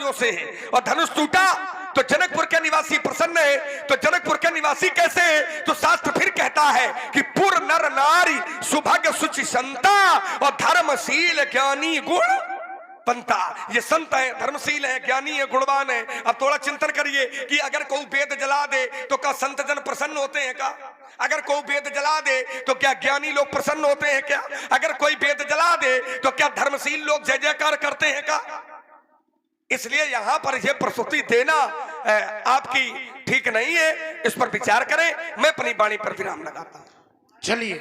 पूर्वजों से है। और धनुष टूटा तो जनकपुर के निवासी प्रसन्न है। तो जनकपुर के निवासी कैसे है? तो शास्त्र फिर कहता है कि पुर नर नारी सुभाग्य सुचि संता और धर्मशील ज्ञानी गुण पंता। ये संत है, धर्मशील है, ज्ञानी है, गुणवान है। अब थोड़ा चिंतन करिए कि अगर कोई वेद जला दे तो क्या संत जन प्रसन्न होते हैं क्या? अगर कोई वेद जला दे तो क्या ज्ञानी लोग प्रसन्न होते हैं क्या? अगर कोई वेद जला दे तो क्या धर्मशील लोग जय जयकार करते हैं क्या? इसलिए यहां पर यह प्रस्तुति देना आपकी ठीक नहीं है, इस पर विचार करें। मैं अपनी वाणी पर विराम लगाता हूं। चलिए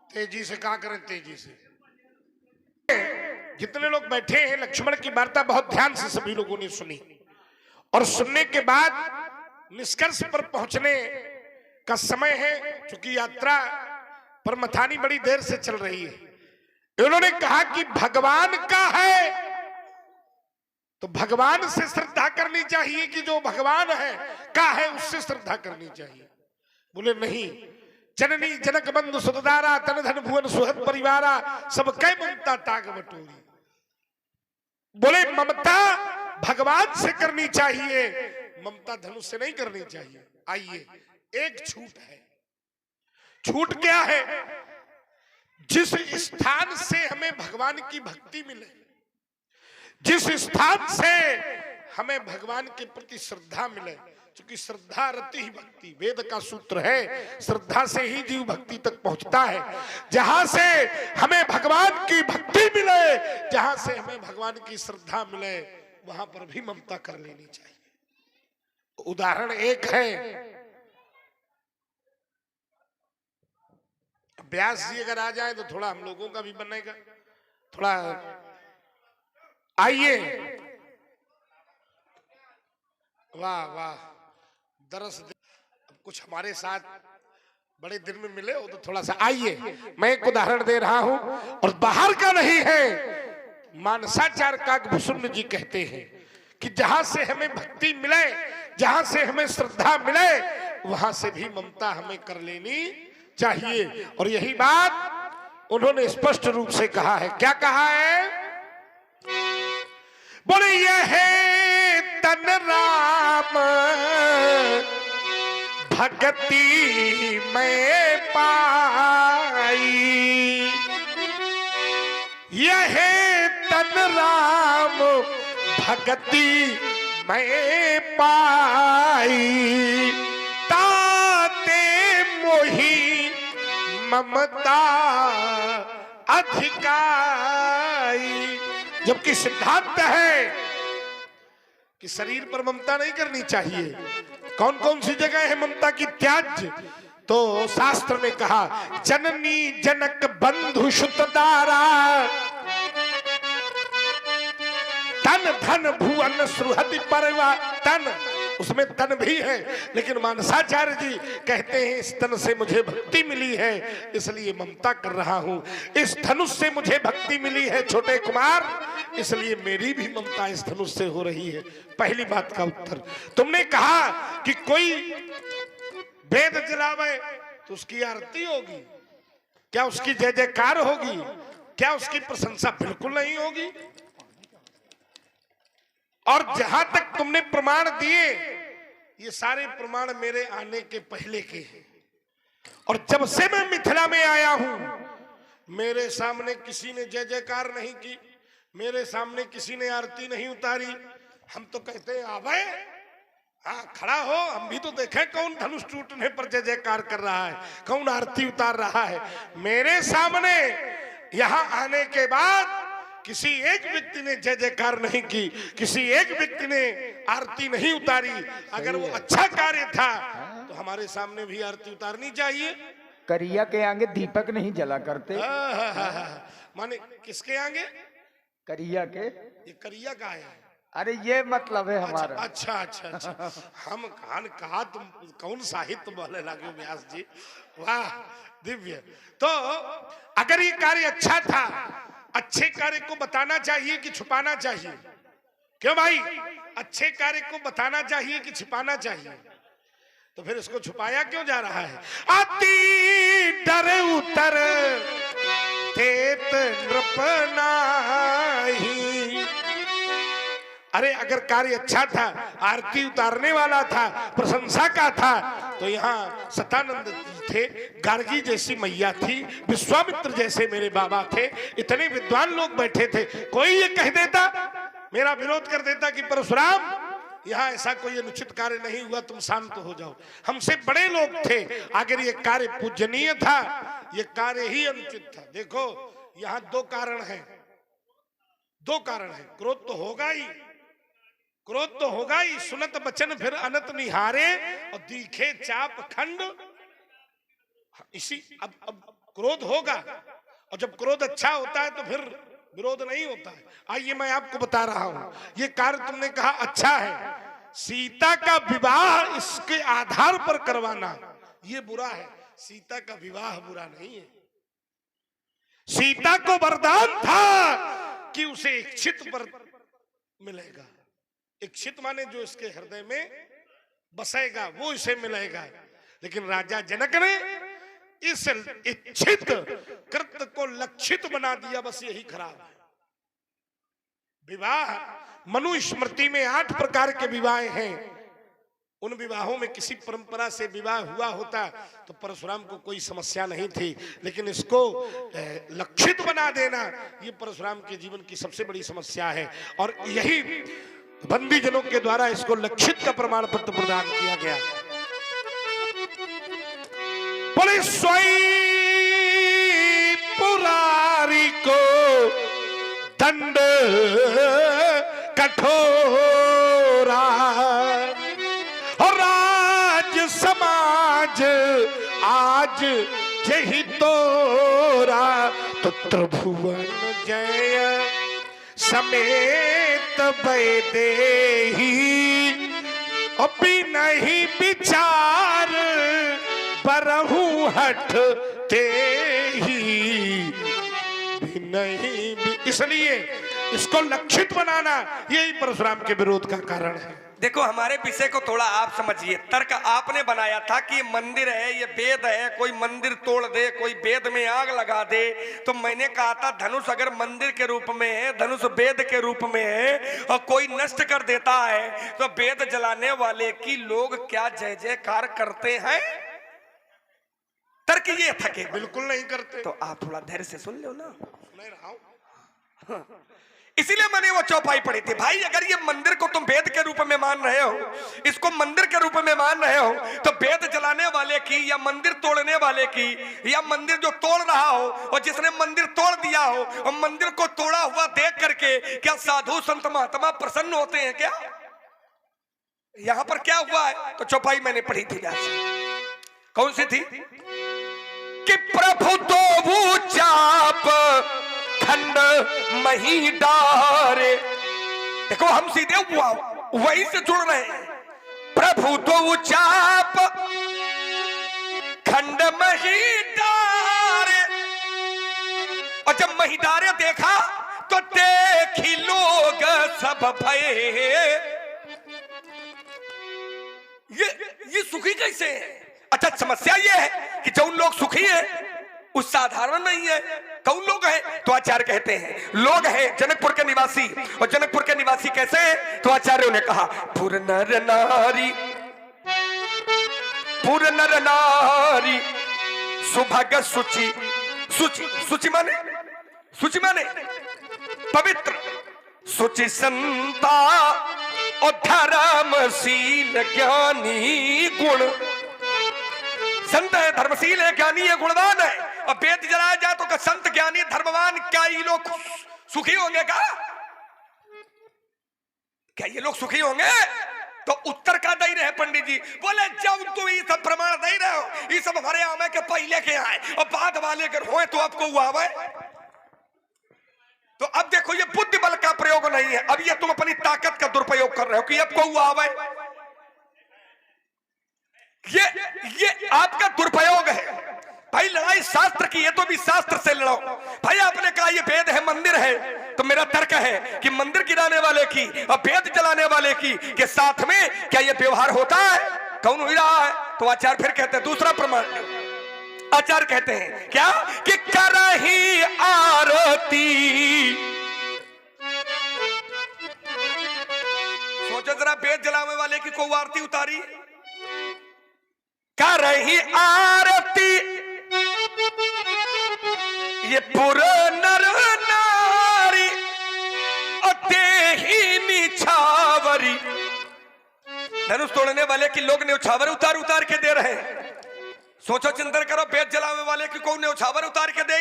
तेजी से कहा करें, तेजी से। जितने लोग बैठे हैं, लक्ष्मण की वार्ता बहुत ध्यान से सभी लोगों ने सुनी और सुनने के बाद निष्कर्ष पर पहुंचने का समय है। चूंकि यात्रा पर मथानी बड़ी देर से चल रही है, इन्होंने कहा कि भगवान का है तो भगवान से श्रद्धा करनी चाहिए कि जो भगवान है का है उससे श्रद्धा करनी चाहिए। बोले नहीं, जननी जनक बंधु सुतदारा तन धन भुवन सुहद परिवारा सब कै ममता ताग बटोरी। बोले ममता भगवान से करनी चाहिए, ममता धनुष से नहीं करनी चाहिए। आइए, एक छूट है। छूट क्या है? जिस स्थान से हमें भगवान की भक्ति मिले, जिस स्थान से हमें भगवान के प्रति श्रद्धा मिले, क्योंकि श्रद्धा रति ही भक्ति, वेद का सूत्र है, श्रद्धा से ही जीव भक्ति तक पहुंचता है। जहां से हमें भगवान की भक्ति मिले, जहां से हमें भगवान की श्रद्धा मिले, वहां पर भी ममता कर लेनी चाहिए। उदाहरण एक है, व्यास जी अगर आ जाए तो थोड़ा हम लोगों का भी बनेगा। थोड़ा आइए, वाह वाह, दरस अब कुछ हमारे साथ बड़े दिन में मिले हो तो थोड़ा सा आइए। मैं एक उदाहरण दे रहा हूं और बाहर का नहीं है। मानसाचार काकभूषण जी कहते हैं कि जहां से हमें भक्ति मिले, जहां से हमें श्रद्धा मिले, वहां से भी ममता हमें कर लेनी चाहिए। और यही बात उन्होंने स्पष्ट रूप से कहा है। क्या कहा है? बोले यह है तन राम भक्ति में पाई, यह तन राम भक्ति में पाई, ताते मोही ममता अधिकाई। जबकि सिद्धांत है कि शरीर पर ममता नहीं करनी चाहिए। कौन कौन सी जगह है ममता की त्याज्य? तो शास्त्र में कहा जननी जनक बंधु सुतदारा तन धन भुवन सुहद परिवार। तन, उसमें तन भी है, लेकिन मानसाचार्य जी कहते हैं इस तन से मुझे भक्ति मिली है इसलिए ममता कर रहा हूं, इस धनुष से मुझे भक्ति मिली है छोटे कुमार इसलिए मेरी भी ममता इस धनुष से हो रही है। पहली बात का उत्तर। तुमने कहा कि कोई वेद जलावे तो उसकी आरती होगी, क्या उसकी जय जयकार होगी? क्या उसकी प्रशंसा? बिल्कुल नहीं होगी। और जहां तक तुमने प्रमाण दिए, ये सारे प्रमाण मेरे आने के पहले के हैं। और जब से मैं मिथिला में आया हूं, मेरे सामने किसी ने जय जयकार नहीं की, मेरे सामने किसी ने आरती नहीं उतारी। हम तो कहते हैं आवे, हाँ खड़ा हो, हम भी तो देखें कौन धनुष टूटने पर जय जयकार कर रहा है, कौन आरती उतार रहा है। मेरे सामने यहां आने के बाद किसी एक व्यक्ति ने जय जयकार नहीं की, किसी एक व्यक्ति ने आरती नहीं उतारी। अगर वो अच्छा कार्य था तो हमारे सामने भी आरती उतारनी चाहिए। करिया के आगे दीपक नहीं जला करते। माने किसके आगे? करिया के। ये करिया का है? अरे ये मतलब है हमारा। अच्छा अच्छा अच्छा, अच्छा। हम कान कहा तुम कौन साहित्य बोले लगे व्यास जी, वाह दिव्य। तो अगर ये कार्य अच्छा था, अच्छे कार्य को बताना चाहिए कि छुपाना चाहिए? क्यों भाई, अच्छे कार्य को बताना चाहिए कि छिपाना चाहिए? तो फिर इसको छुपाया क्यों जा रहा है? अति डर उतर तेत नृप नाही, अरे अगर कार्य अच्छा था, आरती उतारने वाला था, प्रशंसा का था, तो यहाँ सतानंद थे, गार्गी जैसी मैया थी, विश्वामित्र जैसे मेरे बाबा थे, इतने विद्वान लोग बैठे थे। कोई ये कह देता, मेरा विरोध कर देता कि परशुराम यहाँ ऐसा कोई अनुचित कार्य नहीं हुआ, तुम शांत हो जाओ। हमसे बड़े लोग थे, अगर ये कार्य पूजनीय था, ये कार्य ही अनुचित था। देखो यहाँ दो कारण हैं, दो कारण हैं। क्रोध तो होगा ही, क्रोध तो होगा ही। सुनत बचन फिर अनत निहारे और दिखे चाप खंड। इसी अब क्रोध होगा, और जब क्रोध अच्छा होता है तो फिर विरोध नहीं होता है। आइए मैं आपको बता रहा हूं, ये कार्य तुमने कहा अच्छा है, सीता का विवाह इसके आधार पर करवाना ये बुरा है। सीता का विवाह बुरा नहीं है। सीता को वरदान था कि उसे इच्छित वर मिलेगा। इच्छित माने जो इसके हृदय में बसेगा वो इसे मिलेगा। लेकिन राजा जनक ने इस इच्छित कृत्य को लक्षित बना दिया, बस यही खराब है। विवाह मनु स्मृति में 8 प्रकार के विवाह हैं। उन विवाहों में किसी परंपरा से विवाह हुआ होता तो परशुराम को कोई समस्या नहीं थी, लेकिन इसको लक्षित बना देना ये परशुराम के जीवन की सबसे बड़ी समस्या है। और यही बंदी जनों के द्वारा इसको लक्षित का प्रमाण पत्र प्रदान किया गया। पुलिस पुरारी को दंड कठोरा और राज समाज आज यही तोरा। तो त्रिभुवन जय समेत वैदेही अभी नहीं विचार बरहु हट ते ही भी नहीं भी। इसलिए इसको लक्षित बनाना यही परशुराम के विरोध का कारण है। देखो हमारे विषय को थोड़ा आप समझिए। तर्क आपने बनाया था कि ये मंदिर है, ये वेद है, कोई मंदिर तोड़ दे, कोई वेद में आग लगा दे। तो मैंने कहा था धनुष अगर मंदिर के रूप में है, धनुष वेद के रूप में है, और कोई नष्ट कर देता है तो वेद जलाने वाले की लोग क्या जय जयकार करते हैं? तर्क ये था कि बिल्कुल नहीं करते। तो आप थोड़ा धैर्य से सुन लो ना। सुन रहा हूं। इसीलिए मैंने वो चौपाई पढ़ी थी। भाई अगर ये मंदिर को तुम वेद के रूप में मान रहे हो, इसको मंदिर के रूप में मान रहे हो, तो वेद जलाने वाले की या मंदिर तोड़ने वाले की या मंदिर जो तोड़ रहा हो और जिसने मंदिर तोड़ दिया हो और मंदिर को तोड़ा हुआ देख करके क्या साधु संत महात्मा प्रसन्न होते हैं क्या? यहां पर क्या हुआ है? तो चौपाई मैंने पढ़ी थी। कौन सी थी? कि प्रभु तो वो चाप खंड मही डारे। देखो हम सीधे वही से जुड़ रहे हैं। प्रभु तो चाप खंड मही डारे। और जब मही डारे देखा तो देखी लोग सब भये। ये सुखी कैसे है? अच्छा समस्या ये है कि जो लोग सुखी हैं उस साधारण नहीं है। कौन लोग हैं? तो आचार्य कहते हैं लोग हैं जनकपुर के निवासी। और जनकपुर के निवासी कैसे हैं? तो आचार्यों ने कहा पुर नर नारी, पुर नर नारी सुभग सुचि। सुचि सुचि माने, सुचि माने पवित्र, सुचि संता और धर्मशील ज्ञानी गुण। संत है, धर्मशील है, ज्ञानी है, गुणवान है। और वेद जलाया जाए तो संत ज्ञानी धर्मवान क्या ये लोग सुखी होंगे? क्या ये लोग सुखी होंगे? तो उत्तर का दे रहे पंडित जी। बोले जब तुम ये सब प्रमाण दे रहे हो, ये सब हमारे आमे के पहले के आए और बाद वाले अगर होए तो आपको हुआ है। तो अब देखो ये बुद्धि बल का प्रयोग नहीं है, अब ये तुम अपनी ताकत का दुरुपयोग कर रहे हो कि आपको हुआ है। ये आपका दुरुपयोग है। भाई लड़ाई शास्त्र की है तो भी शास्त्र से लड़ो। भाई आपने कहा ये वेद है, मंदिर है, तो मेरा तर्क है कि मंदिर गिराने वाले की और वेद जलाने वाले की के साथ में क्या ये व्यवहार होता है? कौन हो रहा है? तो आचार्य फिर कहते हैं दूसरा प्रमाण। आचार्य कहते हैं क्या कि करही आरती सोचो जरा, बेद जलावे वाले की को आरती उतारी, कर रही आरती ये पुर नर नारी ही निछावरी। धनुष तोड़ने वाले की लोग न्यौछावर उतार उतार के दे रहे हैं। सोचो चिंतन करो, बेद जलावे वाले की को न्यौछावर उतार के दे,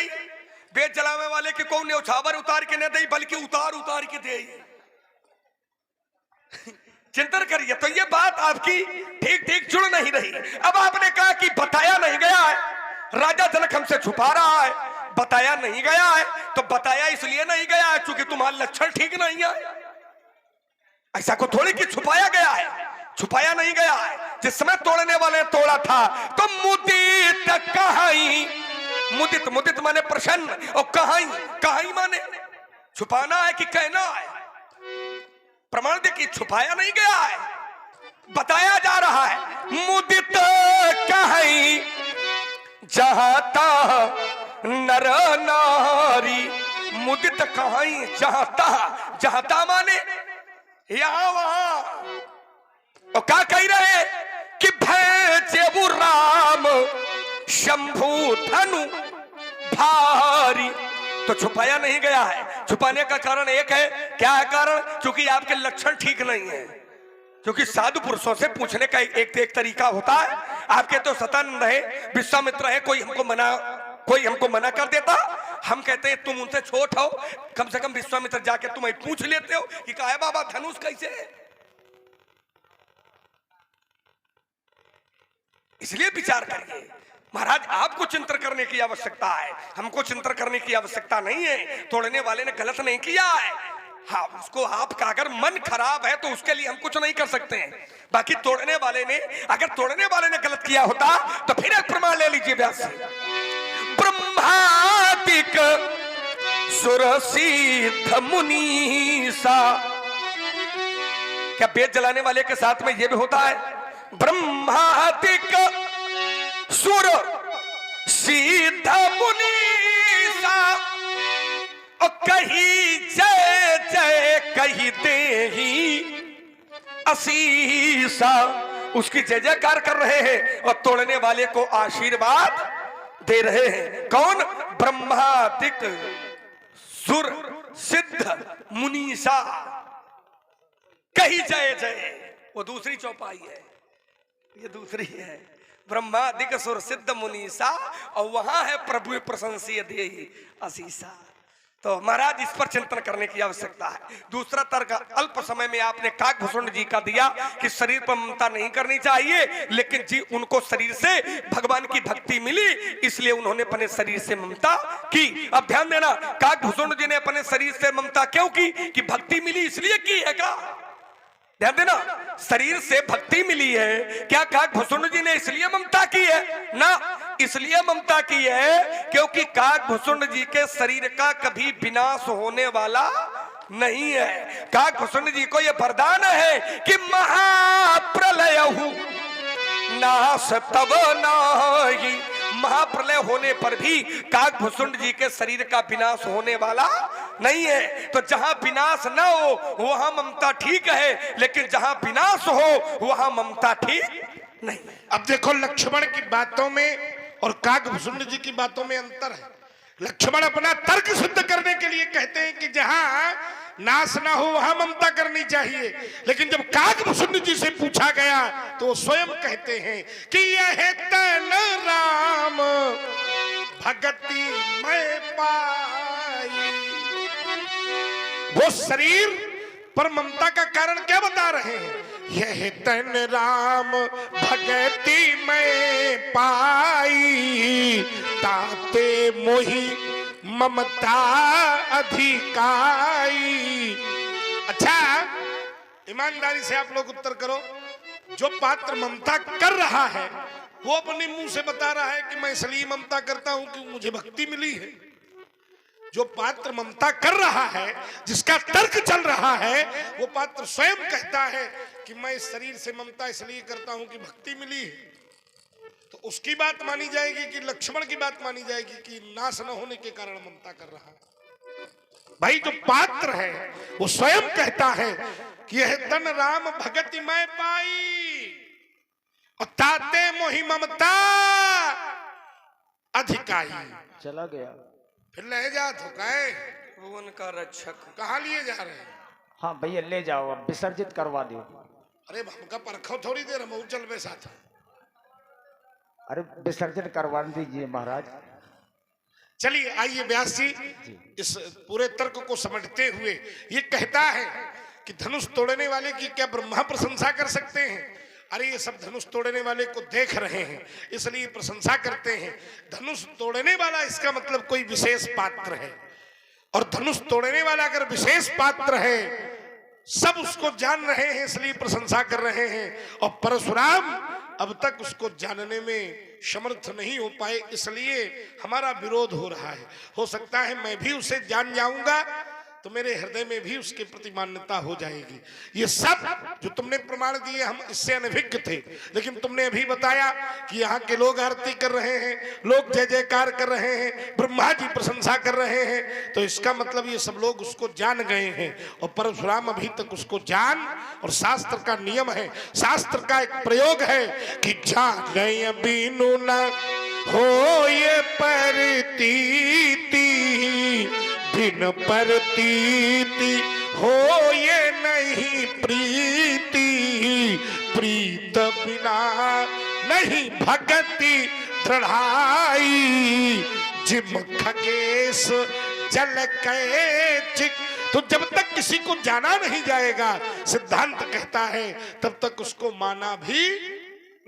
बेद जलावे वाले की को न्यौछावर उतार के न दे, बल्कि उतार उतार के दे। चिंतन करिए तो ये बात आपकी ठीक ठीक जुड़ नहीं रही। अब आपने कहा कि बताया नहीं गया है, राजा जनक हमसे छुपा रहा है, बताया नहीं गया है, तो बताया इसलिए नहीं गया है क्योंकि तुम्हारा लक्षण ठीक नहीं है। ऐसा को थोड़ी कि छुपाया गया है, छुपाया नहीं गया है। जिस समय तोड़ने वाले ने तोड़ा था तो मुदित कहाई, मुदित मुदित माने प्रसन्न, और कहाई कहाई माने छुपाना है कि कहना है। प्रमाण दे कि छुपाया नहीं गया है, बताया जा रहा है। मुदित कहाई जहाता नर नारी, मुदित कहाई जहाता, जहाता माने यहां वहां। और क्या कह रहे कि भेजे राम शंभु धनु भारी, तो छुपाया नहीं गया है। छुपाने का कारण एक है, क्या है कारण? क्योंकि आपके लक्षण ठीक नहीं है। क्योंकि साधु पुरुषों से पूछने का एक तरीका होता है। आपके तो सतानंद है, विश्वामित्र है, कोई हमको मना कर देता, हम कहते हैं तुम उनसे छोट हो, कम से कम विश्वामित्र जाके तुम्हें पूछ लेते हो कि कहा है बाबा धनुष कैसे है। इसलिए विचार करिए महाराज, आपको चिंतन करने की आवश्यकता है, हमको चिंतन करने की आवश्यकता नहीं है। तोड़ने वाले ने गलत नहीं किया है, हाँ उसको आपका अगर मन खराब है तो उसके लिए हम कुछ नहीं कर सकते हैं। बाकी तोड़ने वाले ने, अगर तोड़ने वाले ने गलत किया होता तो फिर एक प्रमाण ले लीजिए व्यास से। ब्रह्मादिक सुरसिद्ध मुनीसा, क्या वेद जलाने वाले के साथ में यह भी होता है? ब्रह्मादिक सुर सिद्ध मुनीसा, और कही जय जय कही देही असीसा, उसकी जय जयकार कर रहे हैं और तोड़ने वाले को आशीर्वाद दे रहे हैं। कौन? ब्रह्मादिक सुर सिद्ध मुनीसा, कही जय जय, वो दूसरी चौपाई है, ये दूसरी है। ब्रह्मादिक सुर सिद्ध मुनीसा, और वहां है प्रभु प्रशंसीय देहि असीसा। तो महाराज इस पर चिंतन करने की आवश्यकता है। दूसरा तर्क अल्प समय में आपने काकभूषण जी का दिया कि शरीर पर ममता नहीं करनी चाहिए, लेकिन जी उनको शरीर से भगवान की भक्ति मिली, इसलिए उन्होंने अपने शरीर से ममता की। अब ध्यान देना, काकभूषण जी ने अपने शरीर से ममता क्यों की? कि भक्ति मिली इसलिए की है का? ध्यान देना, शरीर से भक्ति मिली है, क्या काकभूषण जी ने इसलिए ममता की है? ना, इसलिए ममता की है क्योंकि काकभूषण जी के शरीर का कभी विनाश होने वाला नहीं है। काकभूषण जी को यह वरदान है कि महाप्रलय नाश तब नाही, महाप्रलय होने पर भी काकभूषण जी के शरीर का विनाश होने वाला नहीं है। तो जहां विनाश न हो वहां ममता ठीक है, लेकिन जहां विनाश हो वहां ममता ठीक नहीं है। अब देखो, लक्ष्मण की बातों में और काकभूषण जी की बातों में अंतर है। लक्ष्मण अपना तर्क सिद्ध करने के लिए कहते हैं कि जहां नाश ना हो वहां ममता करनी चाहिए, लेकिन जब काकभूषण जी से पूछा गया तो वो स्वयं कहते हैं कि यह तन राम भगति मैं पाई। वो शरीर पर ममता का कारण क्या बता रहे हैं? यह तन राम भगति में पाई, ताते मोहि ममता अधिकाई। अच्छा, ईमानदारी से आप लोग उत्तर करो। जो पात्र ममता कर रहा है वो अपने मुंह से बता रहा है कि मैं इसलिए ममता करता हूं कि मुझे भक्ति मिली है। जो पात्र ममता कर रहा है, जिसका तर्क चल रहा है, वो पात्र स्वयं कहता है कि मैं इस शरीर से ममता इसलिए करता हूं कि भक्ति मिली है। तो उसकी बात मानी जाएगी कि लक्ष्मण की बात मानी जाएगी कि नाश न होने के कारण ममता कर रहा है? भाई जो पात्र है वो स्वयं कहता है कि यह तन राम भगति मैं पाई और ताते मोहि ममता अधिकाई। चला गया। फिर ले जा थोकाए भुवन का रक्षक। कहाँ लिए जा रहे हैं? हाँ भैया ले जाओ, अब विसर्जित करवा दो। अरे हमका परखो थोड़ी देर, हम चल में साथ। अरे विसर्जन करवा दीजिए महाराज। चलिए आइए व्यास जी इस पूरे तर्क को समझते हुए ये कहता है कि धनुष तोड़ने वाले की क्या ब्रह्मा प्रशंसा कर सकते हैं? अरे ये सब धनुष तोड़ने वाले को देख रहे हैं इसलिए प्रशंसा करते हैं। धनुष तोड़ने वाला इसका मतलब कोई विशेष पात्र है, और धनुष तोड़ने वाला अगर विशेष पात्र है सब उसको जान रहे हैं इसलिए प्रशंसा कर रहे हैं। और परशुराम अब तक उसको जानने में समर्थ नहीं हो पाए इसलिए हमारा विरोध हो रहा है। हो सकता है मैं भी उसे जान जाऊंगा तो मेरे हृदय में भी उसके प्रति मान्यता हो जाएगी। ये सब जो तुमने प्रमाण दिए हम इससे अनभिज्ञ थे, लेकिन तुमने अभी बताया कि यहाँ के लोग आरती कर रहे हैं, लोग जय जयकार कर रहे हैं, ब्रह्मा जी प्रशंसा कर रहे हैं, तो इसका मतलब ये सब लोग उसको जान गए हैं। और परशुराम अभी तक उसको जान, और शास्त्र का नियम है, शास्त्र का एक प्रयोग है कि जान बीनु न हो ये परतीति, बिन परतीति हो ये नहीं प्रीति, प्रीत बिना नहीं भगति दृढ़ाई, जिम खगेश जल के चिक। तो जब तक किसी को जाना नहीं जाएगा, सिद्धांत कहता है, तब तक उसको माना भी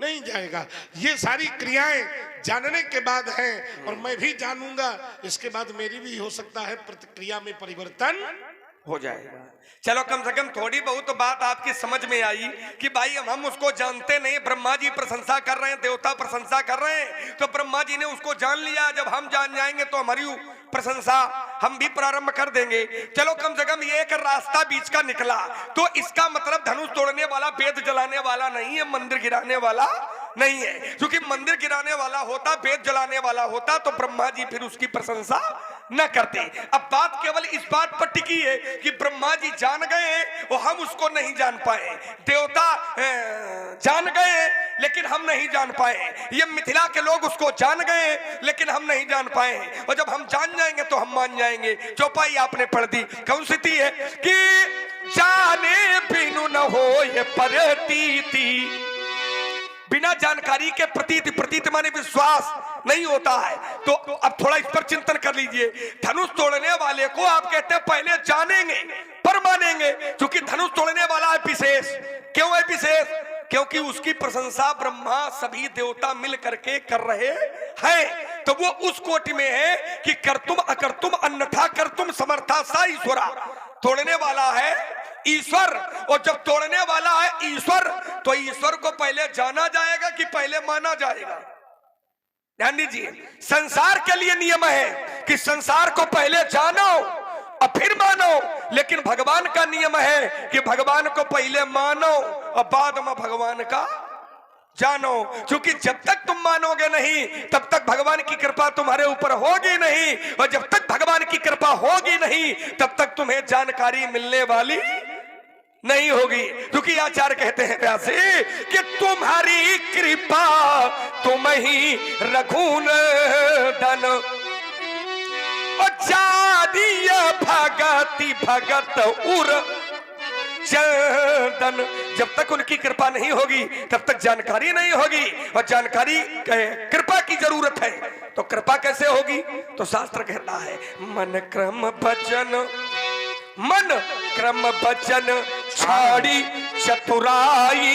नहीं जाएगा। ये सारी क्रियाएं जानने के बाद हैं, और मैं भी जानूंगा, इसके बाद मेरी भी हो सकता है प्रतिक्रिया में परिवर्तन हो जाएगा। चलो कम से कम थोड़ी बहुत बात आपकी समझ में आई कि भाई हम उसको जानते नहीं, ब्रह्मा जी प्रशंसा कर रहे हैं, देवता प्रशंसा कर रहे हैं, तो ब्रह्मा जी ने उसको जान लिया। जब हम जान जाएंगे तो हमारी प्रशंसा हम भी प्रारंभ कर देंगे। चलो कम से कम ये एक रास्ता बीच का निकला। तो इसका मतलब धनुष तोड़ने वाला वेद जलाने वाला नहीं है, मंदिर गिराने वाला नहीं है। क्योंकि मंदिर गिराने वाला होता, वेद जलाने वाला होता, तो ब्रह्मा जी फिर उसकी प्रशंसा न करते। अब बात केवल इस बात पर टिकी है कि ब्रह्मा जी जान गए हैं और हम उसको नहीं जान पाए, देवता जान गए हैं लेकिन हम नहीं जान पाए, ये मिथिला के लोग उसको जान गए हैं लेकिन हम नहीं जान पाए। और जब हम जान जाएंगे तो हम मान जाएंगे। चौपाई आपने पढ़ दी, कौन सी थी है कि जाने बिनु न हो ये प्रतीति, बिना जानकारी के प्रतीति, प्रतीति माने विश्वास नहीं होता है। तो अब थोड़ा इस पर चिंतन कर लीजिए। धनुष तोड़ने वाले को आप कहते हैं पहले जानेंगे पर मानेंगे, क्योंकि धनुष तोड़ने वाला है विशेष। क्यों है विशेष? क्योंकि उसकी प्रशंसा ब्रह्मा सभी देवता मिल करके कर रहे हैं। तो वो उस कोटि में है कि कर्तुम अकर्तुम अन्यथा कर्तुम समर्था सा ईश्वरा। तोड़ने वाला है ईश्वर, और जब तोड़ने वाला है ईश्वर तो ईश्वर को पहले जाना जाएगा कि पहले माना जाएगा? ध्यान दीजिए, संसार के लिए नियम है कि संसार को पहले जानो और फिर मानो, लेकिन भगवान का नियम है कि भगवान को पहले मानो और बाद में भगवान का जानो। क्योंकि जब तक तुम मानोगे नहीं तब तक भगवान की कृपा तुम्हारे ऊपर होगी नहीं, और जब तक भगवान की कृपा होगी नहीं तब तक तुम्हें जानकारी मिलने वाली नहीं होगी। क्योंकि आचार्य कहते हैं व्यासी कि तुम्हारी कृपा तुम ही रघुनंदन, और जानिय भगति भगत उर चंदन। जब तक उनकी कृपा नहीं होगी तब तक जानकारी नहीं होगी, और जानकारी कृपा की जरूरत है। तो कृपा कैसे होगी? तो शास्त्र कहता है मन क्रम वचन, मन क्रम वचन छाड़ी चतुराई,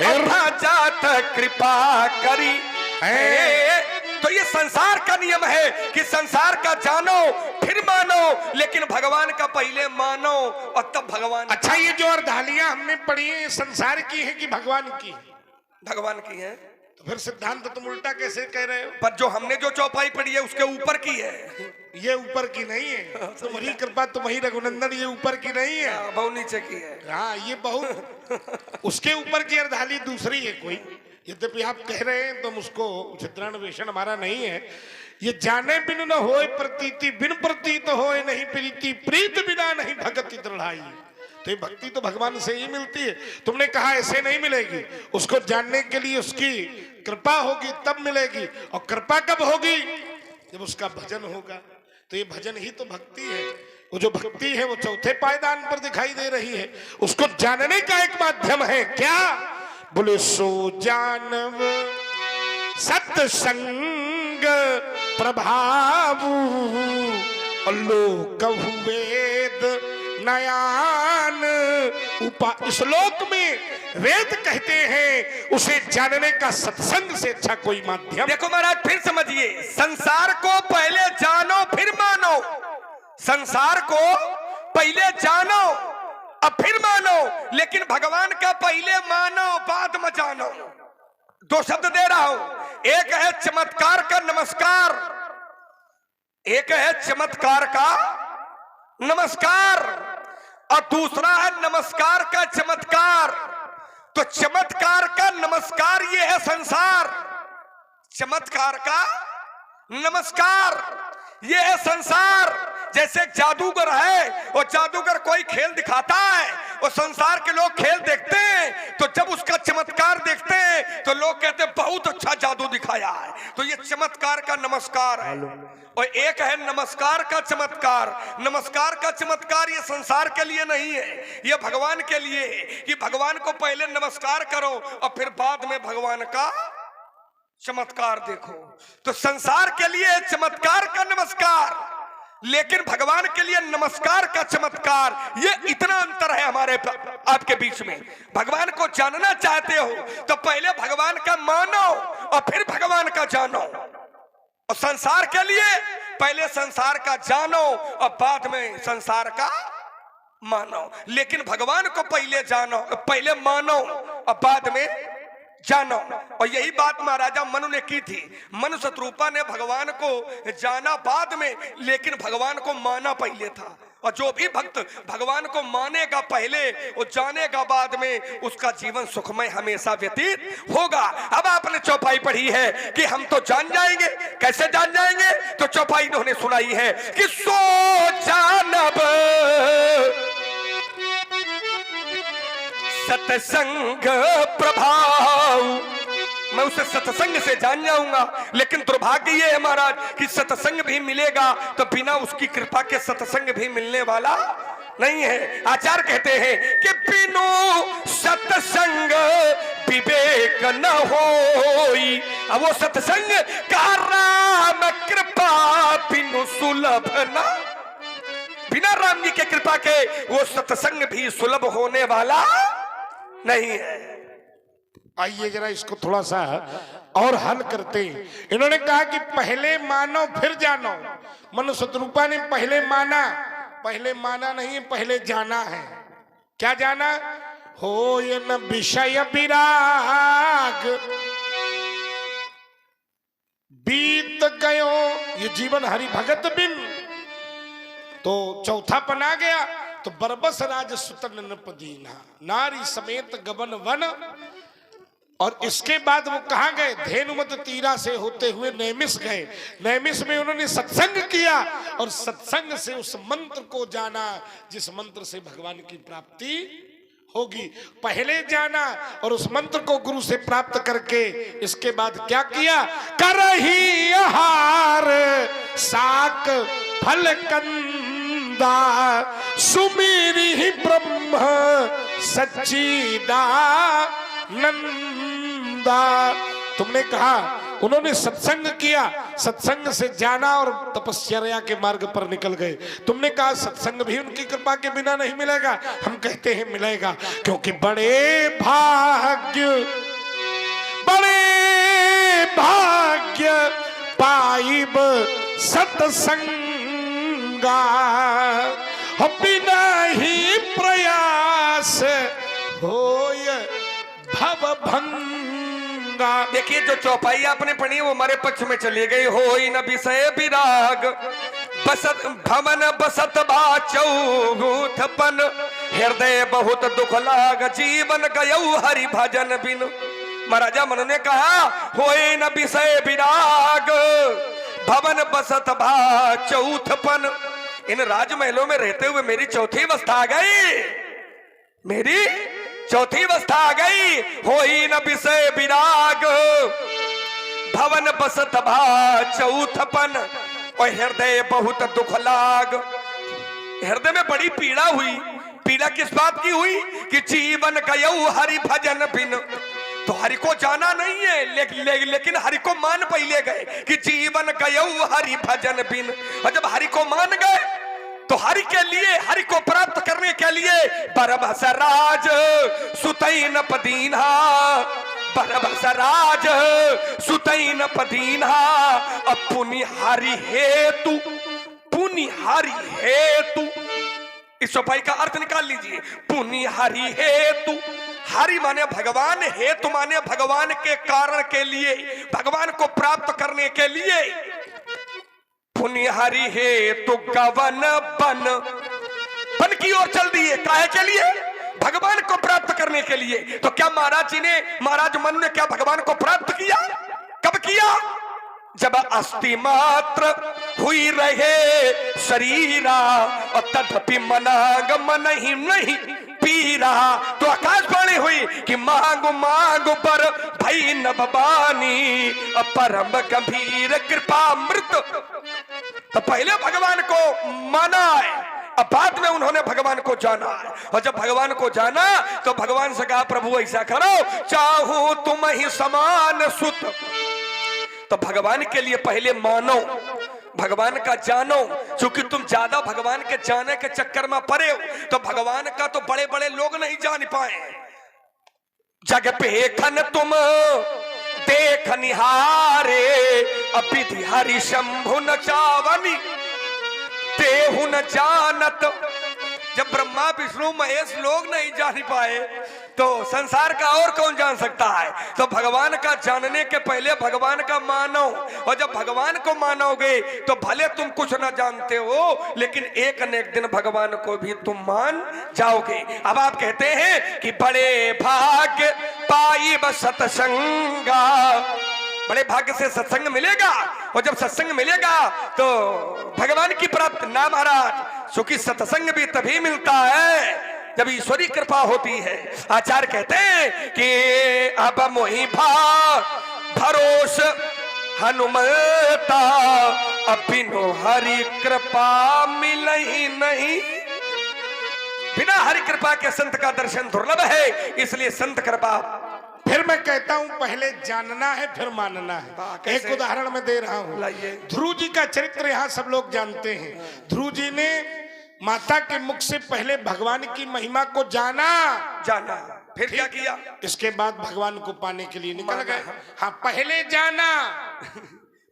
जात कृपा करी है। तो ये संसार का नियम है कि संसार का जानो फिर मानो, लेकिन भगवान का पहले मानो और तब भगवान। अच्छा, ये जो अर्धालियां हमने पढ़ी है संसार की है कि भगवान की? भगवान की है। तो फिर सिद्धांत तुम उल्टा कैसे कह रहे हो? पर जो हमने जो चौपाई पढ़ी है उसके ऊपर की है, ये ऊपर की नहीं है। तुम्हारी कृपा तुम्हारी रघुनंदन, ये ऊपर की नहीं है, बहुत नीचे की है। हाँ, ये बहुत उसके ऊपर की अर्धाली दूसरी है कोई। यद्यपि आप कह रहे हैं तो उसको चित्रान्वेषण हमारा नहीं है। ये जाने बिन न होए प्रतीति, बिन प्रतीत होए नहीं प्रीति, प्रीत बिना नहीं भगति दृढ़ाई। तो ये भक्ति तो भगवान से ही मिलती है। तुमने कहा ऐसे नहीं मिलेगी, उसको जानने के लिए उसकी कृपा होगी तब मिलेगी। और कृपा कब होगी? जब उसका भजन होगा। तो ये भजन ही तो भक्ति है। वो जो भक्ति है वो चौथे पायदान पर दिखाई दे रही है। उसको जानने का एक माध्यम है। क्या? बोले सो जानव सत्संग प्रभाव लोक वेद नयान उपा। श्लोक में वेद कहते हैं उसे जानने का सत्संग से अच्छा कोई माध्यम। देखो महाराज फिर समझिए, संसार को पहले जानो फिर मानो। संसार को पहले जानो अब फिर मानो, लेकिन भगवान का पहले मानो बाद में जानो। दो शब्द दे रहा हूं, एक है चमत्कार का नमस्कार, एक है चमत्कार का नमस्कार और दूसरा है नमस्कार का चमत्कार। तो चमत्कार का नमस्कार ये है संसार, चमत्कार का नमस्कार ये है संसार। जैसे जादूगर है और जादूगर कोई खेल दिखाता है और संसार के लोग खेल देखते हैं, तो जब उसका चमत्कार देखते हैं तो लोग कहते हैं बहुत अच्छा जादू दिखाया है। तो ये चमत्कार का नमस्कार है। और एक है नमस्कार का चमत्कार। नमस्कार का चमत्कार ये संसार के लिए नहीं है, ये भगवान के लिए है कि भगवान को पहले नमस्कार करो और फिर बाद में भगवान का चमत्कार देखो। तो संसार के लिए चमत्कार का नमस्कार, लेकिन भगवान के लिए नमस्कार का चमत्कार। ये इतना अंतर है हमारे आपके बीच में। भगवान को जानना चाहते हो तो पहले भगवान का मानो और फिर भगवान का जानो। और संसार के लिए पहले संसार का जानो और बाद में संसार का मानो। लेकिन भगवान को पहले जानो, पहले मानो और बाद में जानो। और यही बात महाराजा मनु ने की थी। मनु शत्रुपा ने भगवान को जाना बाद में, लेकिन भगवान को माना पहले था। और जो भी भक्त भगवान को मानेगा पहले और जानेगा बाद में, उसका जीवन सुखमय हमेशा व्यतीत होगा। अब आपने चौपाई पढ़ी है कि हम तो जान जाएंगे। कैसे जान जाएंगे? तो चौपाई इन्होंने सुनाई है कि सो जानब सत्संग प्रभाव। मैं उसे सत्संग से जान जाऊंगा, लेकिन दुर्भाग्य ये है महाराज कि सत्संग भी मिलेगा तो बिना उसकी कृपा के सत्संग भी मिलने वाला नहीं है। आचार्य कहते हैं कि बिनु सत्संग विवेक न होई। अब वो सत्संग का राम कृपा बिनु सुलभ न। बिना राम जी के कृपा के वो सत्संग भी सुलभ होने वाला नहीं है। आइए जरा इसको थोड़ा सा और हल करते हैं। इन्होंने कहा कि पहले मानो फिर जानो। मनु शत्रुपा ने पहले माना, पहले माना नहीं, पहले जाना है। क्या जाना? हो ये न विषय विराग बीत गयो ये जीवन हरि भगत बिन। तो चौथा पना गया तो बरबस राज सुतन नृपदीना नारी समेत गबन वन। और इसके बाद वो कहाँ गए? धेनुमत तीरा से होते हुए नैमिष गए। नैमिष में उन्होंने सत्संग किया और सत्संग से उस मंत्र को जाना जिस मंत्र से भगवान की प्राप्ति होगी। पहले जाना और उस मंत्र को गुरु से प्राप्त करके इसके बाद क्या किया? करही आहार साक फल कंदा सुमेरी ब्रह्म सच्चिदानंदा। तुमने कहा उन्होंने सत्संग किया, सत्संग से जाना और तपस्या के मार्ग पर निकल गए। तुमने कहा सत्संग भी उनकी कृपा के बिना नहीं मिलेगा। हम कहते हैं मिलेगा, क्योंकि बड़े भाग्य पाइब सत्संगा बिना ही प्रयास होय भव भंगा। देखिए जो चौपाई आपने पढ़ी वो हमारे पक्ष में चली गई। हो ही न विषय विराग बसत भवन बसत बाचौथपन हृदय बहुत दुख लाग जीवन गयौ हरि भजन बिन। महाराजा मनु ने कहा हो ही न विषय विराग भवन बसत बाचौथपन। इन राजमहलों में रहते हुए मेरी चौथी अवस्था आ गई। मेरी चौथी अवस्था आ गई, होई न विषय विराग, भवन बसत भा चौथपन, और हृदय बहुत दुख लाग। हृदय में बड़ी पीड़ा हुई। पीड़ा किस बात की हुई कि जीवन गयऊ हरि भजन बिन। तो हरि को जाना नहीं है, लेकिन हरि को मान पहले गए कि जीवन गयऊ हरि भजन बिन। और जब हरि को मान गए तो हरि के लिए, हरि को प्राप्त करने के लिए बरबसराज सुतैन पदीन्हा, बरबसराज सुतैन पदीन्हा। अब पुनि हरि हेतु, पुनि हरि हेतु, इस चौपाई का अर्थ निकाल लीजिए। पुनि हरि हेतु, हरि माने भगवान, हेतु माने भगवान के कारण के लिए, भगवान को प्राप्त करने के लिए। पुनि हरि हेतु गवन बन, बन की ओर चल दिए। काहे के लिए? भगवान को प्राप्त करने के लिए। तो क्या महाराज जी ने, महाराज मनु ने क्या भगवान को प्राप्त किया? कब किया? जब अस्थि मात्र हुई रहे शरीरा, और तथापि मनाग मन ही नहीं पीरा। तो आकाशवाणी हुई कि मांगो मांगो पर भई नभवानी, परम गंभीर कृपा मृत। तो पहले भगवान को माना है, अब बाद में उन्होंने भगवान को जाना है। और जब भगवान को जाना तो भगवान से कहा प्रभु ऐसा करो, चाहूं तुम ही समान सुत। तो भगवान के लिए पहले मानो, भगवान का जानो। क्योंकि तुम ज्यादा भगवान के जाने के चक्कर में पड़े हो तो भगवान का तो बड़े बड़े लोग नहीं जान पाए। जग पे खन तुम देख निहारे, अपिधि हरि शंभु न चावनी, तेहु न जानत। जब ब्रह्मा विष्णु महेश लोग नहीं जान पाए तो संसार का और कौन जान सकता है? तो भगवान का जानने के पहले भगवान का मानो। और जब भगवान को मानोगे तो भले तुम कुछ ना जानते हो, लेकिन एक न एक दिन भगवान को भी तुम मान जाओगे। अब आप कहते हैं कि बड़े भाग्य पाई सत्संगा, बड़े भाग्य से सत्संग मिलेगा। और जब सत्संग मिलेगा तो भगवान की प्राप्ति ना महाराज, क्योंकि सत्संग भी तभी मिलता है जब ईश्वरी कृपा होती है। आचार्य कहते हैं कि अब मोहि भरोस हनुमता, अबिनो हरि कृपा मिलहि नहीं। बिना हरि कृपा के संत का दर्शन दुर्लभ है, इसलिए संत कृपा। फिर मैं कहता हूं पहले जानना है फिर मानना है। एक उदाहरण मैं दे रहा हूं। ध्रुव जी का चरित्र यहाँ सब लोग जानते हैं। ध्रुव जी ने माता के मुख से पहले भगवान की महिमा को जाना, फिर क्या किया? इसके बाद भगवान को पाने के लिए निकल गए। हाँ, पहले जाना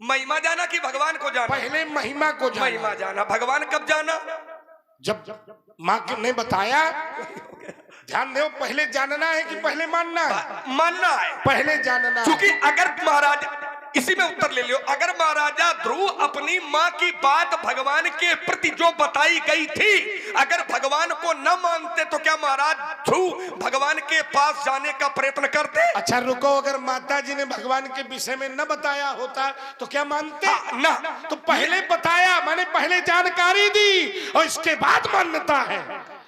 महिमा जाना कि भगवान को जाना? पहले महिमा को जाना। महिमा जाना। भगवान कब जाना? जब माँ ने बताया। ध्यान दो, पहले जानना है कि पहले मानना है? मानना है, पहले जानना। क्योंकि अगर महाराज, इसी में उत्तर ले लियो, अगर महाराजा ध्रुव अपनी माँ की बात भगवान के प्रति जो बताई गई थी, अगर भगवान को न मानते तो क्या महाराज ध्रुव भगवान के पास जाने का प्रयत्न करते? अच्छा रुको, अगर माता जी ने भगवान के विषय में न बताया होता तो क्या मानते? ना। तो पहले बताया, मैंने पहले जानकारी दी और इसके बाद मान्यता है।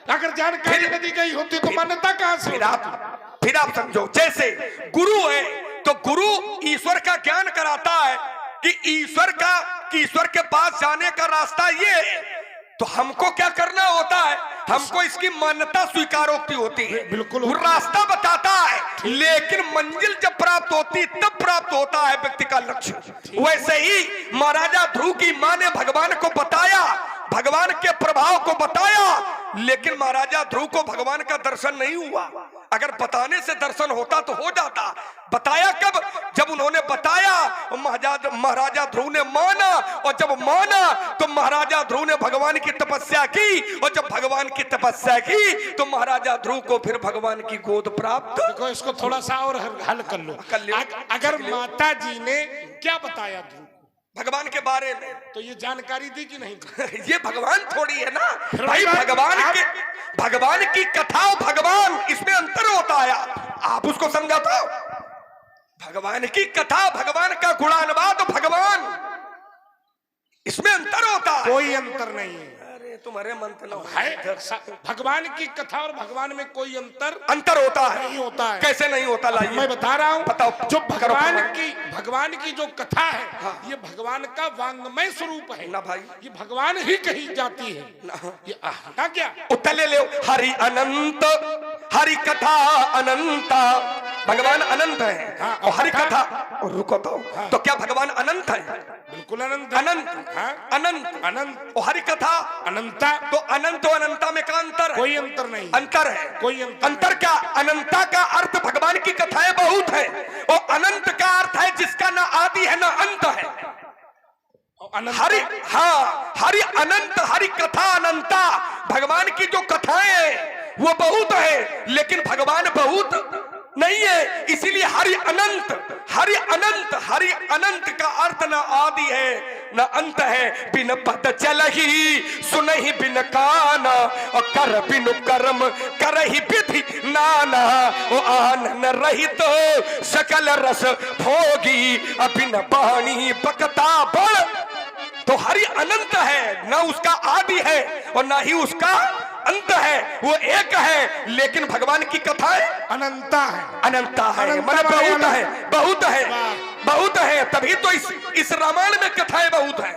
अगर जानकारी न दी गई होती तो मान्यता कहां से? फिर आप समझो, जैसे गुरु है तो गुरु ईश्वर का ज्ञान कराता है कि ईश्वर के पास जाने का रास्ता ये है। तो हमको क्या करना होता है? हमको इसकी मान्यता स्वीकारोक्ति होती है। बिल्कुल, वो रास्ता बताता है, लेकिन मंजिल जब प्राप्त होती तब प्राप्त होता है व्यक्ति का लक्ष्य। वैसे ही महाराजा ध्रुव की मां ने भगवान को बताया, भगवान के प्रभाव को बताया, लेकिन महाराजा ध्रुव को भगवान का दर्शन नहीं हुआ। अगर बताने से दर्शन होता तो हो जाता। बताया कब? जब उन्होंने बताया, महाराजा ध्रुव ने माना, और जब माना तो महाराजा ध्रुव ने भगवान की तपस्या की, और जब भगवान की तपस्या की तो महाराजा ध्रुव को फिर भगवान की गोद प्राप्त। देखो, इसको थोड़ा सा और हल कर लो। अगर माता जी ने क्या बताया ध्रुव भगवान के बारे में, तो ये जानकारी दी कि नहीं? ये भगवान थोड़ी है ना भाई। भगवान की कथा, भगवान, इसमें अंतर होता है। आप उसको समझाते हो? भगवान की कथा, भगवान का गुणानुवाद, भगवान, इसमें अंतर होता है। कोई अंतर नहीं है। अरे तुम्हारे मन तो ना है भगवान की कथा और भगवान में कोई अंतर होता है, नहीं होता है। कैसे नहीं होता? लाइए मैं बता रहा हूँ, बताओ। जो करो भगवान की जो कथा है, ये भगवान का वांग्मय स्वरूप है ना भाई, ये भगवान ही कही जाती है ये का क्या उत्तर ले लो। हरि अनंत, हरि कथा अनंता, भगवान अनंत है। हाँ, और हरि कथा, और रुको तो क्या भगवान अनंत है? बिल्कुल अनंत अनंत, अनंत अनंत और हरि कथा अनंता। तो अनंत और अनंता में क्या अंतर है? कोई अंतर नहीं, अंतर है। कोई अंतर क्या? अनंता का अर्थ भगवान की कथाएं बहुत है, और अनंत का अर्थ है जिसका ना आदि है ना अंत है। हरि, हाँ, हरि अनंत, हरि कथा अनंता। भगवान की जो कथाएं है वो बहुत है, लेकिन भगवान बहुत नहीं है, इसीलिए हरि अनंत, हरि अनंत। हरि अनंत का अर्थ न आदि है न अंत है। बिन पद चल ही सुन ही बिन कान, और कर बिन कर्म कर ही विधि नाना। ओ आनन रहित सकल रस भोगी, बिन बाणी बकता बड़। तो हरि अनंत है, ना उसका आदि है और ना ही उसका अंत है, वो एक है। लेकिन भगवान की कथाएं अनंता है, अनंता है, मतलब बहुत है, बहुत है, बहुत है। तभी तो इस रामायण में कथाएं बहुत है,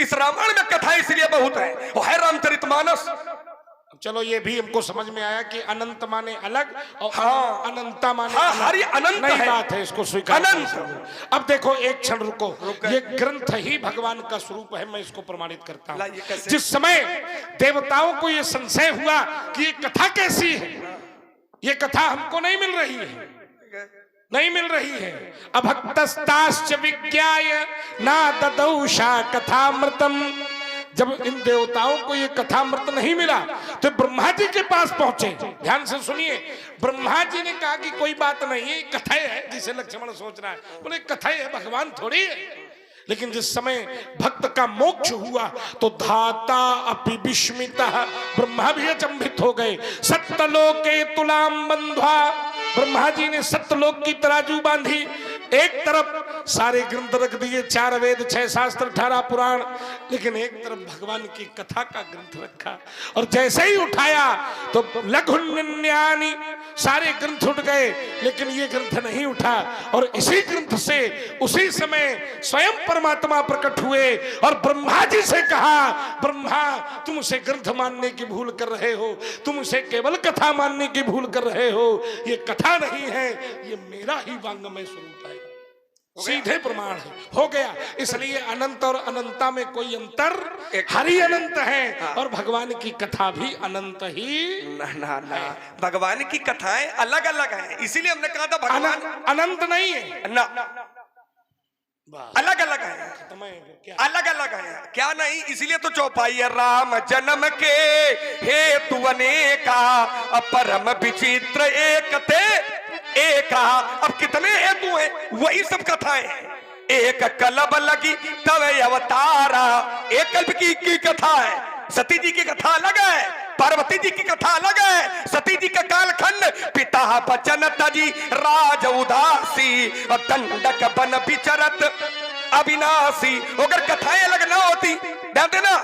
इस रामायण में कथाएं इसलिए बहुत है। वो है रामचरितमानस। चलो ये भी हमको समझ में आया कि अनंत माने अलग और हाँ, अनंता माने हाँ, अलग। हरि अनंत नई है, बात है, इसको स्वीकार अनंत। अब देखो एक क्षण रुको, ये ग्रंथ ही भगवान का स्वरूप है, मैं इसको प्रमाणित करता हूँ। जिस समय देवताओं को ये संशय हुआ कि ये कथा कैसी है, ये कथा हमको नहीं मिल रही है, नहीं मिल रही है। अभक्तस्ताश्च विज्ञाय ना ददौषा कथामृतम। जब इन देवताओं को ये कथामृत नहीं मिला तो ब्रह्मा जी के पास पहुंचे। ध्यान से सुनिए, ब्रह्मा जी ने कहा कि कोई बात नहीं है, कथा है, जिसे लक्ष्मण सोच रहा है। बोले कथा है, भगवान थोड़ी है। लेकिन जिस समय भक्त का मोक्ष हुआ तो धाता अपि विस्मितः, ब्रह्मा भी अचंभित हो गए। सत्यलोके तुलाम बंध्वा, ब्रह्मा जी ने सत्यलोक की तराजू बांधी। एक तरफ सारे ग्रंथ रख दिए, 4 वेद 6 शास्त्र 18 पुराण, लेकिन एक तरफ भगवान की कथा का ग्रंथ रखा। और जैसे ही उठाया तो लघुन्यानी, सारे ग्रंथ उठ गए, लेकिन ये ग्रंथ नहीं उठा। और इसी ग्रंथ से उसी समय स्वयं परमात्मा प्रकट हुए और ब्रह्मा जी से कहा, ब्रह्मा तुम उसे ग्रंथ मानने की भूल कर रहे हो, तुम उसे केवल कथा मानने की भूल कर रहे हो। ये कथा नहीं है, ये मेरा ही वांग्मय स्वरूप है, सीधे प्रमाण है। हो गया। इसलिए अनंत और अनंता में कोई अंतर, हरि अनंत है और भगवान की कथा भी अनंत ही ना, ना, ना। भगवान की कथाएं अलग अलग हैं, इसीलिए हमने कहा था भगवान अनंत नहीं है ना, अलग अलग है, अलग अलग है। क्या नहीं? इसलिए तो चौपाई है, राम जन्म के हेतु अनेका, परम विचित्र एक थे एका। अब कितने हेतु हैं? वही सब कथाएं हैं। एक कलब लगी तब अवतारा, एक कल्प की कथा है। सती जी की कथा अलग है, पार्वती जी की कथा अलग है। सती जी का कालखंड, पिता बचन तजी राज उदासी, और दंडक बन विचरत अविनाशी। अगर कथाएं अलग ना होती, ध्यान देना,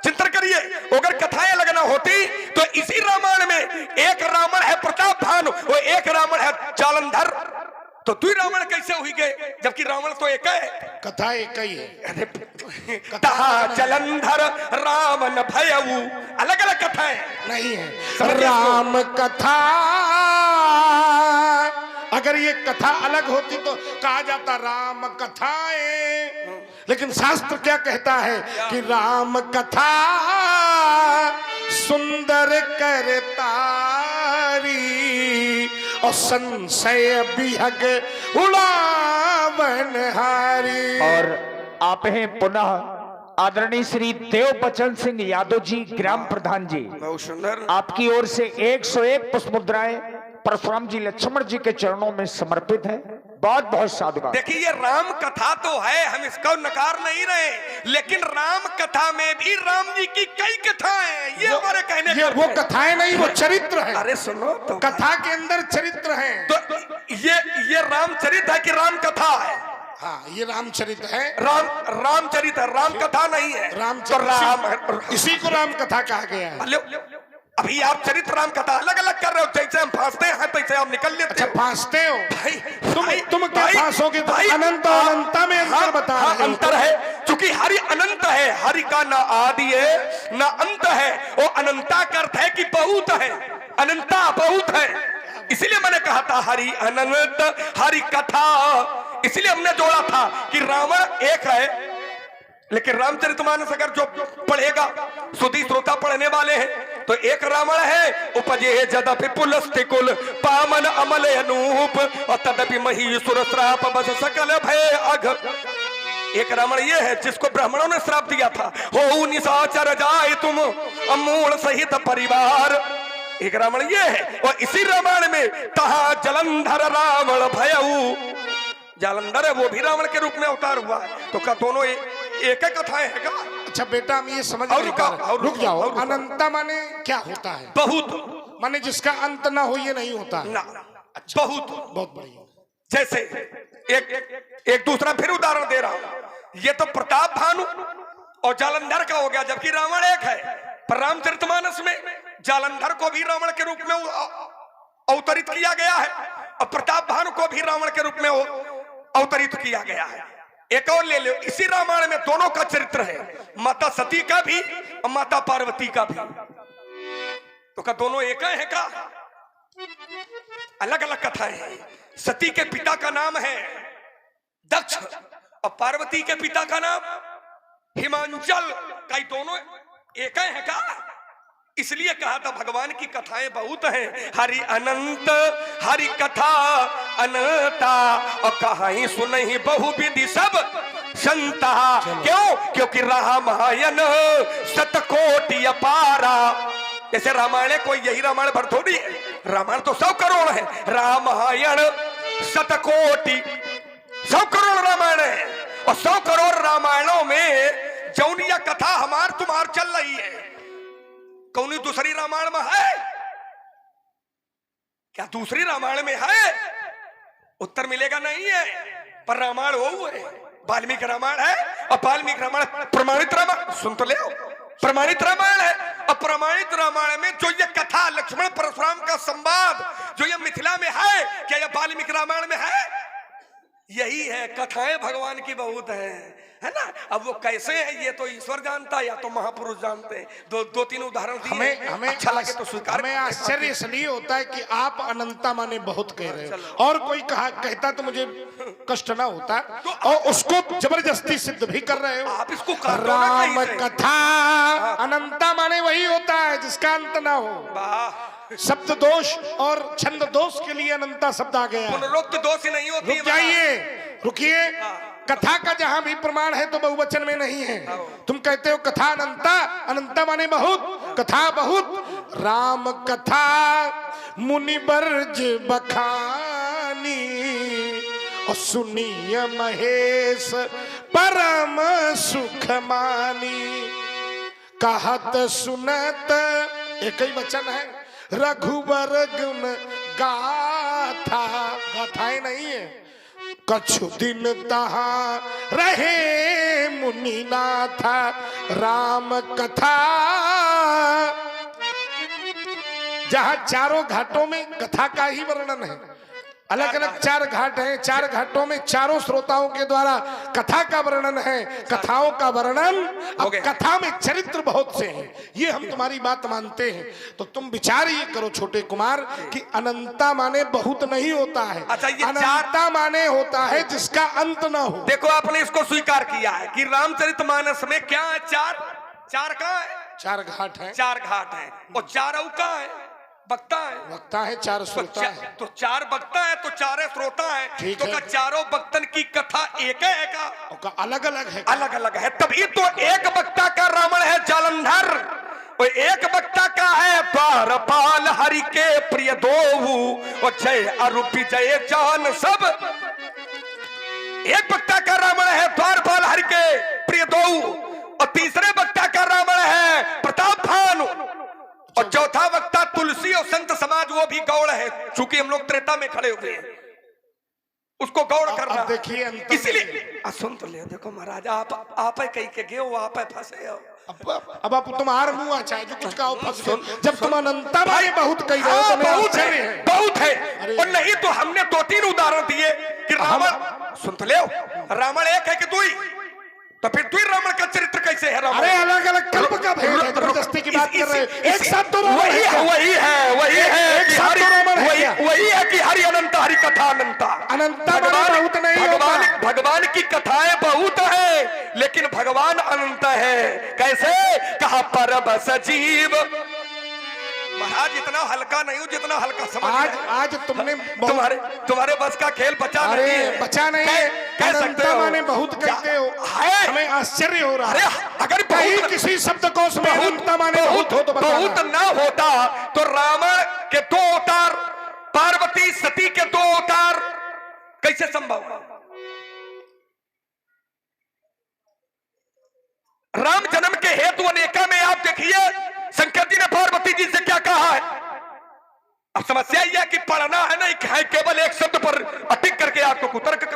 चिंतन करिए, अगर कथाएं अलग ना होती तो इसी रामायण में एक रावण है प्रताप भानु और एक रावण है जालंधर, तो 2 रावण कैसे हुई गए? जबकि रावण तो एक है, कथा एक ही है। अरे जलंधर रावण भयऊ, अलग अलग कथाएं नहीं है। राम कथा, अगर ये कथा अलग होती तो कहा जाता राम कथाएं, लेकिन शास्त्र क्या कहता है कि राम कथा सुंदर करतारी, और संशय बिहग उड़ावन हारी। और आप हैं पुनः आदरणीय श्री देव बचन सिंह यादव जी, ग्राम प्रधान जी। बहुत सुंदर। आपकी ओर से 101 पुष्प मुद्राएं परशुराम जी लक्ष्मण जी के चरणों में समर्पित है। बहुत बहुत साधुवाद। देखिए, ये राम कथा तो है, हम इसको नकार नहीं रहे, लेकिन राम कथा में भी राम जी की कई कथाएं हैं। ये हमारे कहने ये वो कथाएं नहीं, वो चरित्र है। अरे सुनो तो, कथा के अंदर चरित्र है। तो ये रामचरित है कि राम कथा है? हाँ, ये रामचरित है। रामचरित है, राम कथा नहीं है। रामचरित, इसी को राम कथा कहा गया है। अभी आप चरित्र राम कथा अलग अलग कर रहे हो। जैसे हम फांसते हैं तैसे आप निकल लेते अच्छा, फांसते हो भाई। तुम क्या फांसोगे? अनंत और अनंता में अंतर बता रहे हो। अंतर है, क्योंकि हरि अनंत है। हरि का ना आदि है ना अंत है। वो अनंता का अर्थ है कि बहुत है, अनंता बहुत है। इसलिए मैंने कहा था हरि अनंत हरि कथा। इसलिए हमने जोड़ा था कि रावण एक है, लेकिन रामचरितमानस अगर जो पढ़ेगा, सुधी श्रोता पढ़ने वाले हैं, तो एक रावण है उपजे जदपि पुलस्तिकुल पामन अमल अनूप और तदपि महीसुर श्राप बस सकल भय अघ। एक रावण ये है जिसको ब्राह्मणों ने श्राप दिया था, हो निशाचर जाए तुम अमूल सहित परिवार। एक रावण ये है। और इसी रामायण में तहा जलंधर रावण भयऊ, जालंधर है वो भी रावण के रूप में अवतार हुआ है। तो क्या दोनों एक ही कथाएं है क्या? अच्छा बेटा, हम ये समझ नहीं पा रहे। रुक जाओ। अनंता माने क्या होता है? बहुत, माने जिसका अंत ना हो, ये नहीं होता ना। अच्छा, बहुत बढ़िया। जैसे एक दूसरा फिर उदाहरण दे रहा हूं। ये तो प्रताप भानु और जालंधर का हो गया, जबकि रावण एक है। पर रामचरितमानस में जालंधर को भी रावण के रूप में अवतरित किया गया है और प्रताप भानु को भी रावण के रूप में अवतरित किया गया है। एक और ले लो, इसी रामायण में दोनों का चरित्र है, माता सती का भी और माता पार्वती का भी। तो क्या दोनों एक है का? अलग अलग कथाएं हैं। सती के पिता का नाम है दक्ष और पार्वती के पिता का नाम हिमांचल। कई दोनों एक है का? इसलिए कहा था भगवान की कथाएं बहुत हैं। हरि अनंत हरि कथा अनंता और कहाई सुनहि बहुविधि सब संता। क्यों? क्योंकि रामायण शतकोटि अपारा। जैसे रामायण है, कोई यही रामायण भर थोड़ी है। रामायण तो 100 करोड़ है। रामायण शतकोटि 100 करोड़ रामायण है। और 100 करोड़ रामायणों में जौनिया कथा हमार तुम्हार चल रही है, कौनी दूसरी रामायण में है क्या? दूसरी रामायण में है? उत्तर मिलेगा नहीं है। पर रामायण वो है, वाल्मीकि रामायण है। और वाल्मीकि रामायण प्रमाणित रामायण, सुन तो ले, प्रमाणित रामायण है। और प्रमाणित रामायण में जो ये कथा लक्ष्मण परशुराम का संवाद जो ये मिथिला में है, क्या ये वाल्मीकि रामायण में है? यही है। कथाएं भगवान की बहुत है ना। अब वो कैसे है ये तो ईश्वर जानता है या तो महापुरुष जानते हैं। दो तीन उदाहरण दिए। हमें अच्छा लगे तो स्वीकार। हमें आश्चर्य इसलिए होता है कि आप अनंता माने बहुत कह रहे हो, और कोई कहता तो मुझे कष्ट ना होता, और उसको जबरदस्ती सिद्ध भी कर रहे हो। आप इसको राम कथा अनंता माने वही होता है जिसका अंत ना हो। शब्द दोष और छंद दोष के लिए अनंता शब्द आ गया। पुनरुक्त दोष ही नहीं होती। रुक जाइए, रुकिए। कथा का जहां भी प्रमाण है तो बहुवचन में नहीं है। तुम कहते हो कथा अनंता, अनंता माने बहुत, कथा बहुत। राम कथा मुनि बर्ज बखानी और सुनिय महेश परम सुख मानी। कहत सुनत एक ही वचन है, रघुवर गुण गाथा। गाथाएं नहीं है। कछु दिन तहा रहे मुनिनाथा राम कथा। जहां चारों घाटों में कथा का ही वर्णन है। अलग अलग 4 घाट हैं, 4 घाटों में चारों श्रोताओं के द्वारा कथा का वर्णन है, कथाओं का वर्णन। अब कथा में चरित्र बहुत से हैं, ये हम तुम्हारी बात मानते हैं। तो तुम विचार ये करो छोटे कुमार कि अनंता माने बहुत नहीं होता है। अच्छा, ये अनंता माने होता है जिसका अंत ना हो। देखो आपने इसको स्वीकार किया है कि रामचरितमानस में क्या है? 4 कहाँ है? 4 घाट हैं, 4 घाट हैं। और 4 कहाँ है? वक्ता है। वक्ता है, 4 श्रोता है। तो 4 वक्ता है तो 4 श्रोता है। ठीक तो है। क्या चारों वक्तन की कथा एक है का? अलग अलग है। अलग अलग है। तभी तो एक वक्ता का रावण है जालंधर, और एक वक्ता का है द्वारपाल हरि के प्रिय दोहु और जय अरूपी जय जान सब। एक वक्ता का रावण है द्वारपाल हरि के प्रिय दोहु और तीसरे वक्ता का रावण है प्रताप भानु और चौथा वक्ता तुलसी और संत समाज, वो भी गौड़ है, चूंकि हम लोग त्रेता में खड़े हुए हैं। उसको गौर करना। देखिए अंतर इसीलिए सुन तो ले, देखो महाराज आप कहीं के गए हो, आप फंसे हो। अब आप तुम्हार मुंह चाहे जो कुछ कहो फंस गए। जब तुम अनंता माने बहुत कही रहे हो, तो बहुत आश्चर्य है, बहुत है। और नहीं तो हमने 2-3 उदाहरण दिए कि रावण, सुन तो ले, रावण एक है कि दुई, तो फिर दुई रावण का चरित्र कैसे है? रावण अरे अलग अलग कल्प का भेद है, जबरदस्ती की बात कर रहे हैं। एक साथ तो रावण वही है, वही है एक कि साथ हरि, तो रावण है क्या? वही है कि हरि अनंत, हरि कथा अनंता। अनंता माने बहुत नहीं होता। भगवान की कथाएं बहुत है, लेकिन भगवान अनंत है। कैसे? कहा परम सजीव। महाराज इतना हल्का नहीं हूं जितना हल्का समझ आज तुमने तुम्हारे बस का खेल बचा नहीं है। बचा नहीं है। कह सकते हो माने बहुत कहते हो, हमें आश्चर्य हो रहा है। अगर कहीं किसी शब्दकोश में अनंता माने बहुत हो तो बहुत ना होता तो रावण के 2 अवतार, पार्वती सती के 2 अवतार कैसे संभव? राम जन्म के हेतु अनेका में आप देखिए शंकर जी ने पार्वती जी से क्या कहा है। अब समस्या यह है कि पढ़ना है नहीं, केवल एक शब्द पर अटिक करके आपको कुतर्क